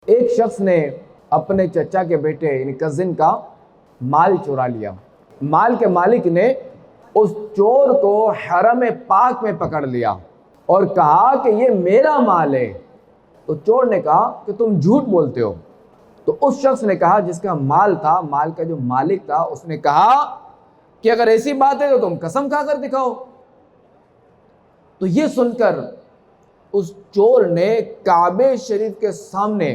ایک شخص نے اپنے چچا کے بیٹے یعنی کزن کا مال چرا لیا۔ مال کے مالک نے اس چور کو حرم پاک میں پکڑ لیا اور کہا کہ یہ میرا مال ہے۔ تو چور نے کہا کہ تم جھوٹ بولتے ہو۔ تو اس شخص نے کہا جس کا مال تھا، مال کا جو مالک تھا، اس نے کہا کہ اگر ایسی بات ہے تو تم قسم کھا کر دکھاؤ۔ تو یہ سن کر اس چور نے کعبے شریف کے سامنے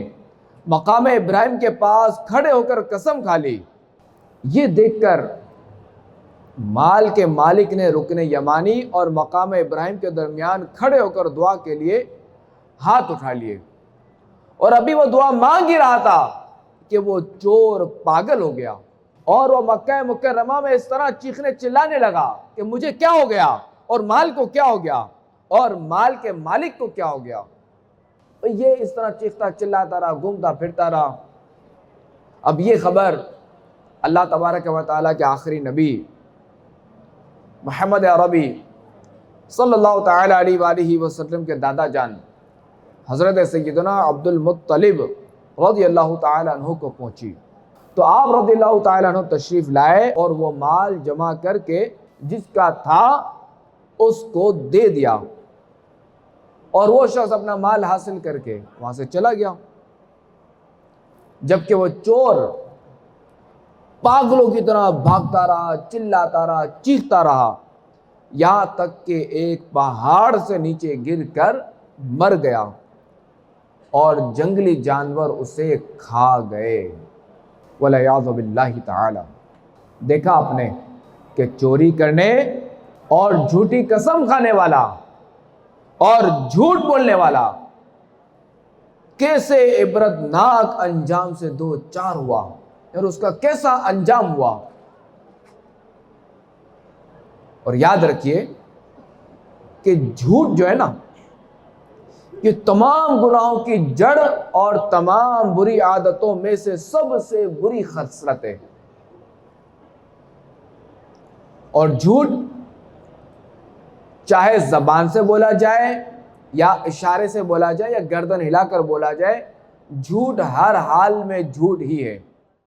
مقام ابراہیم کے پاس کھڑے ہو کر قسم کھا لی۔ یہ دیکھ کر مال کے مالک نے رکن یمانی اور مقام ابراہیم کے درمیان کھڑے ہو کر دعا کے لیے ہاتھ اٹھا لیے، اور ابھی وہ دعا مانگ ہی رہا تھا کہ وہ چور پاگل ہو گیا، اور وہ مکہ مکرمہ میں اس طرح چیخنے چلانے لگا کہ مجھے کیا ہو گیا، اور مال کو کیا ہو گیا، اور مال کے مالک کو کیا ہو گیا۔ یہ اس طرح چیختا چلاتا رہا، گھومتا پھرتا رہا۔ اب یہ خبر اللہ تبارک و تعالیٰ کے آخری نبی محمد عربی صلی اللہ تعالیٰ علیہ وآلہ وسلم کے دادا جان حضرت سیدنا عبد المطلب رضی اللہ تعالیٰ عنہ کو پہنچی۔ تو آپ رضی اللہ تعالیٰ عنہ تشریف لائے اور وہ مال جمع کر کے جس کا تھا اس کو دے دیا، اور وہ شخص اپنا مال حاصل کر کے وہاں سے چلا گیا، جبکہ وہ چور پاگلوں کی طرح بھاگتا رہا، چلاتا رہا، چیختا رہا، یہاں تک کہ ایک پہاڑ سے نیچے گر کر مر گیا اور جنگلی جانور اسے کھا گئے، والعیاذ باللہ تعالی۔ دیکھا آپ نے کہ چوری کرنے اور جھوٹی قسم کھانے والا اور جھوٹ بولنے والا کیسے عبرتناک انجام سے دو چار ہوا، اور اس کا کیسا انجام ہوا۔ اور یاد رکھیے کہ جھوٹ جو ہے نا، یہ تمام گناہوں کی جڑ اور تمام بری عادتوں میں سے سب سے بری خصلت ہے۔ اور جھوٹ چاہے زبان سے بولا جائے یا اشارے سے بولا جائے یا گردن ہلا کر بولا جائے، جھوٹ ہر حال میں جھوٹ ہی ہے۔